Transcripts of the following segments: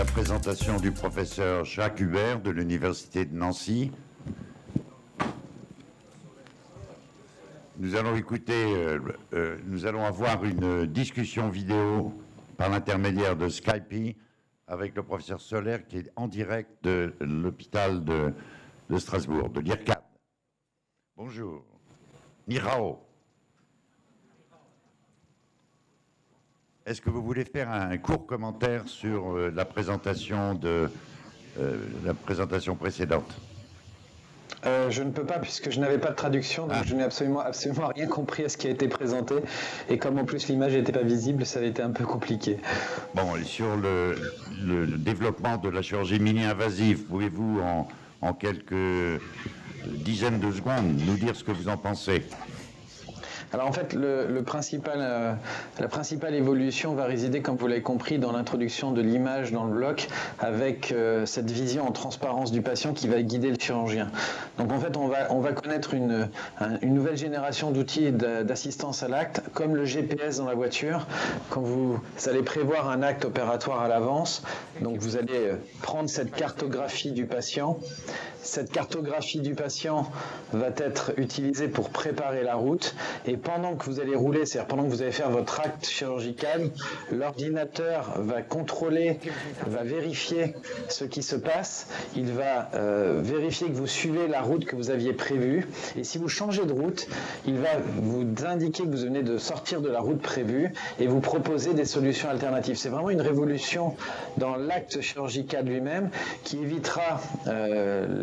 la présentation du professeur Jacques Hubert de l'Université de Nancy. Nous allons nous allons avoir une discussion vidéo par l'intermédiaire de Skype avec le professeur Solaire qui est en direct de l'hôpital de Strasbourg, de l'IRCAD. Bonjour. Nihao. Est-ce que vous voulez faire un court commentaire sur la présentation précédente? Je ne peux pas puisque je n'avais pas de traduction, donc je n'ai absolument rien compris à ce qui a été présenté. Et comme en plus l'image n'était pas visible, ça avait été un peu compliqué. Bon, et sur le développement de la chirurgie mini-invasive, pouvez-vous en quelques dizaines de secondes nous dire ce que vous en pensez? Alors en fait, la principale évolution va résider, comme vous l'avez compris, dans l'introduction de l'image dans le bloc, avec cette vision en transparence du patient qui va guider le chirurgien. Donc en fait, on va connaître une nouvelle génération d'outils d'assistance à l'acte, comme le GPS dans la voiture. Quand vous allez prévoir un acte opératoire à l'avance, donc vous allez prendre cette cartographie du patient. Cette cartographie du patient va être utilisée pour préparer la route, et pendant que vous allez rouler, c'est-à-dire pendant que vous allez faire votre acte chirurgical, l'ordinateur va contrôler, va vérifier ce qui se passe, il va vérifier que vous suivez la route que vous aviez prévue, et si vous changez de route, il va vous indiquer que vous venez de sortir de la route prévue et vous proposer des solutions alternatives. C'est vraiment une révolution dans l'acte chirurgical lui-même qui évitera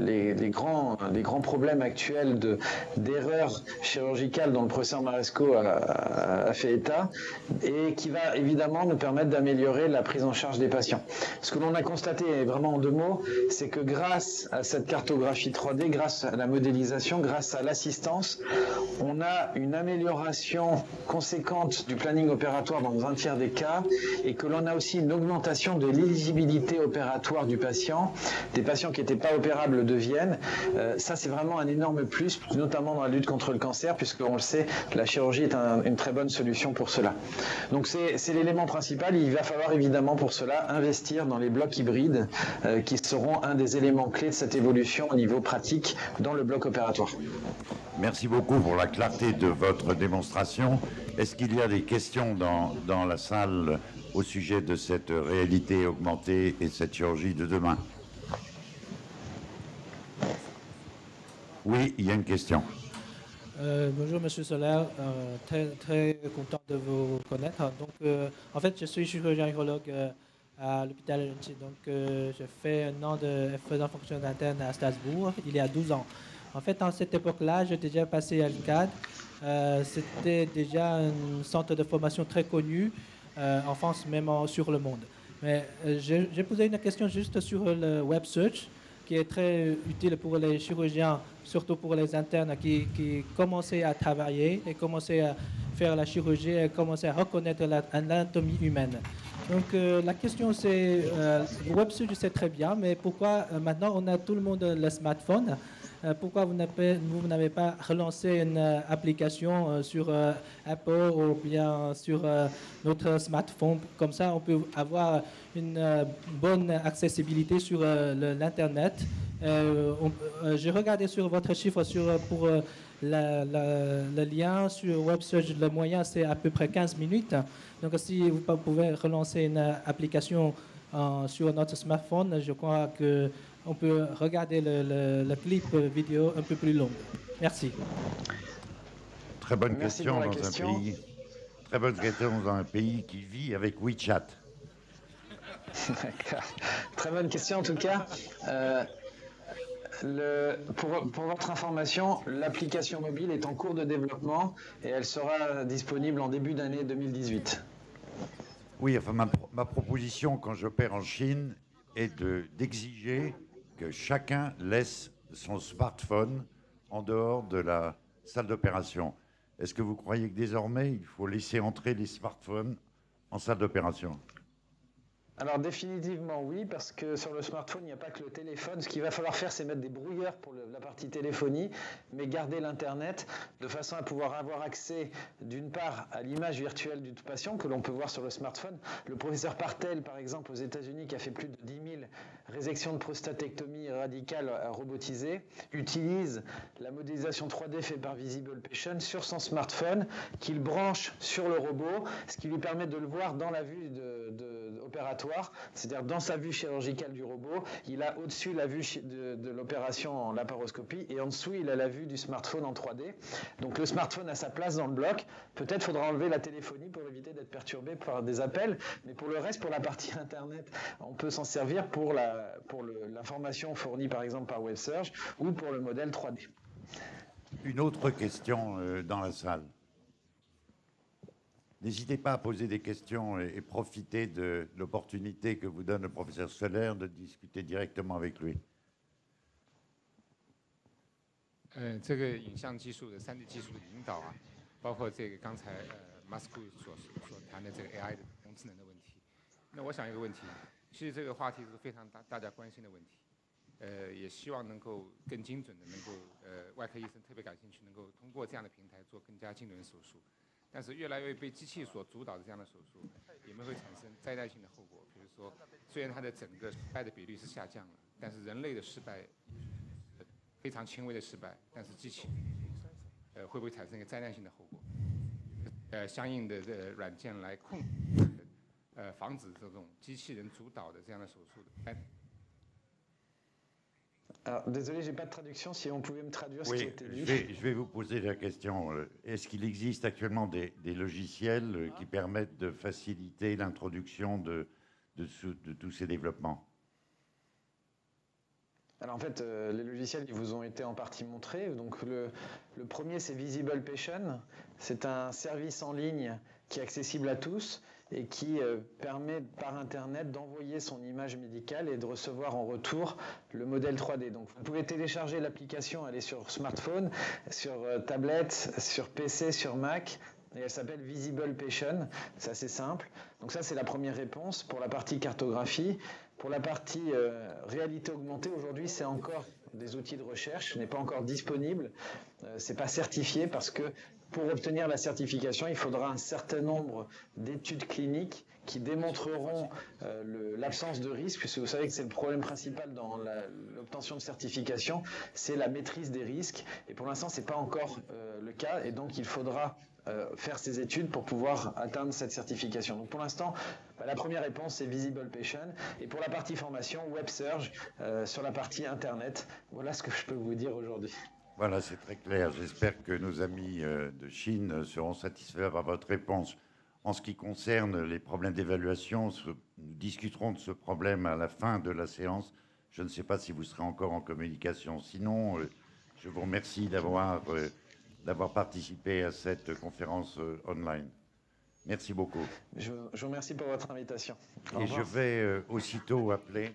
les grands problèmes actuels d'erreurs chirurgicales dont le professeur Maresco a fait état, et qui va évidemment nous permettre d'améliorer la prise en charge des patients. Ce que l'on a constaté, vraiment en deux mots, c'est que grâce à cette cartographie 3D, grâce à la modélisation, grâce à l'assistance, on a une amélioration conséquente du planning opératoire dans un tiers des cas, et que l'on a aussi une augmentation de l'éligibilité opératoire du patient. Des patients qui n'étaient pas opérables deviennent. Ça, c'est vraiment un énorme plus, notamment dans la lutte contre le cancer, puisqu'on le sait, la chirurgie est une très bonne solution pour cela. Donc c'est l'élément principal. Il va falloir évidemment pour cela investir dans les blocs hybrides qui seront un des éléments clés de cette évolution au niveau pratique dans le bloc opératoire. Merci beaucoup pour la clarté de votre démonstration. Est-ce qu'il y a des questions dans la salle au sujet de cette réalité augmentée et de cette chirurgie de demain? Oui, il y a une question. Bonjour Monsieur Solaire, très content de vous connaître. Donc, en fait, je suis chirurgien urologue à l'hôpital Nancy. Donc, j'ai fait un an de faisant fonction interne à Strasbourg il y a 12 ans. En fait, à cette époque-là, j'ai déjà passé à l'IRCAD. C'était déjà un centre de formation très connu en France, même sur le monde. Mais j'ai posé une question juste sur le web search, qui est très utile pour les chirurgiens, surtout pour les internes qui commençaient à travailler et commençaient à faire la chirurgie et commençaient à reconnaître l'anatomie humaine. Donc la question c'est, le web search c'est très bien, mais pourquoi maintenant on a tout le monde le smartphone? Pourquoi vous n'avez pas relancé une application sur Apple ou bien sur notre smartphone? Comme ça, on peut avoir une bonne accessibilité sur l'Internet. J'ai regardé sur votre chiffre pour le lien sur Web Search. Le moyen, c'est à peu près 15 minutes. Donc, si vous pouvez relancer une application sur notre smartphone, je crois que on peut regarder le clip vidéo un peu plus long. Merci. Très bonne question dans un pays. Très bonne question dans un pays qui vit avec WeChat. Très bonne question en tout cas. Pour votre information, l'application mobile est en cours de développement et elle sera disponible en début d'année 2018. Oui, enfin ma proposition quand j'opère en Chine est d'exiger que chacun laisse son smartphone en dehors de la salle d'opération. Est-ce que vous croyez que désormais, il faut laisser entrer les smartphones en salle d'opération? Alors définitivement oui, parce que sur le smartphone, il n'y a pas que le téléphone. Ce qu'il va falloir faire, c'est mettre des brouilleurs pour la partie téléphonie, mais garder l'Internet de façon à pouvoir avoir accès d'une part à l'image virtuelle du patient que l'on peut voir sur le smartphone. Le professeur Partel, par exemple, aux États-Unis, qui a fait plus de 10 000 résections de prostatectomie radicale robotisées, utilise la modélisation 3D faite par Visible Patient sur son smartphone, qu'il branche sur le robot, ce qui lui permet de le voir dans la vue opératoire, c'est-à-dire dans sa vue chirurgicale du robot, il a au-dessus la vue de l'opération en laparoscopie et en dessous il a la vue du smartphone en 3D. Donc le smartphone a sa place dans le bloc. Peut-être faudra enlever la téléphonie pour éviter d'être perturbé par des appels, mais pour le reste, pour la partie internet, on peut s'en servir pour l'information fournie par exemple par WebSurge ou pour le modèle 3D. Une autre question dans la salle. N'hésitez pas à poser des questions et profitez de l'opportunité que vous donne le professeur Soler de discuter directement avec lui. 这个影像技术的3D 技术的引导啊，包括这个刚才Masku 所谈的这个 AI 的人工智能的问题。那我想一个问题，其实这个话题是非常大家关心的问题。也希望能够更精准的，能够外科医生特别感兴趣，能够通过这样的平台做更加精准的手术。但是越来越被机器所主导的这样的手术，也会产生灾难性的后果。比如说，虽然它的整个失败的比率是下降了，但是人类的失败非常轻微的失败，但是机器会不会产生一个灾难性的后果？相应的软件来控制防止这种机器人主导的这样的手术的。Alors, désolé, j'ai pas de traduction. Si on pouvait me traduire ce Oui, qui était dit. je vais vous poser la question. Est-ce qu'il existe actuellement des logiciels qui permettent de faciliter l'introduction de tous ces développements? Alors en fait, les logiciels ils vous ont été en partie montrés. Donc le premier, c'est Visible Patient. C'est un service en ligne qui est accessible à tous et qui permet par Internet d'envoyer son image médicale et de recevoir en retour le modèle 3D. Donc vous pouvez télécharger l'application, elle est sur smartphone, sur tablette, sur PC, sur Mac. Et elle s'appelle Visible Patient, c'est assez simple. Donc ça, c'est la première réponse pour la partie cartographie. Pour la partie réalité augmentée, aujourd'hui, c'est encore des outils de recherche, ce n'est pas encore disponible, c'est pas certifié parce que pour obtenir la certification, il faudra un certain nombre d'études cliniques qui démontreront l'absence de risque, puisque vous savez que c'est le problème principal dans l'obtention de certification, c'est la maîtrise des risques. Et pour l'instant, c'est pas encore le cas, et donc il faudra faire ces études pour pouvoir atteindre cette certification. Donc pour l'instant, la première réponse c'est Visible Patient, et pour la partie formation, WebSurge sur la partie Internet. Voilà ce que je peux vous dire aujourd'hui. Voilà, c'est très clair. J'espère que nos amis de Chine seront satisfaits par votre réponse. En ce qui concerne les problèmes d'évaluation, nous discuterons de ce problème à la fin de la séance. Je ne sais pas si vous serez encore en communication. Sinon, je vous remercie d'avoir participé à cette conférence online. Merci beaucoup. Je vous remercie pour votre invitation. Et je vais aussitôt appeler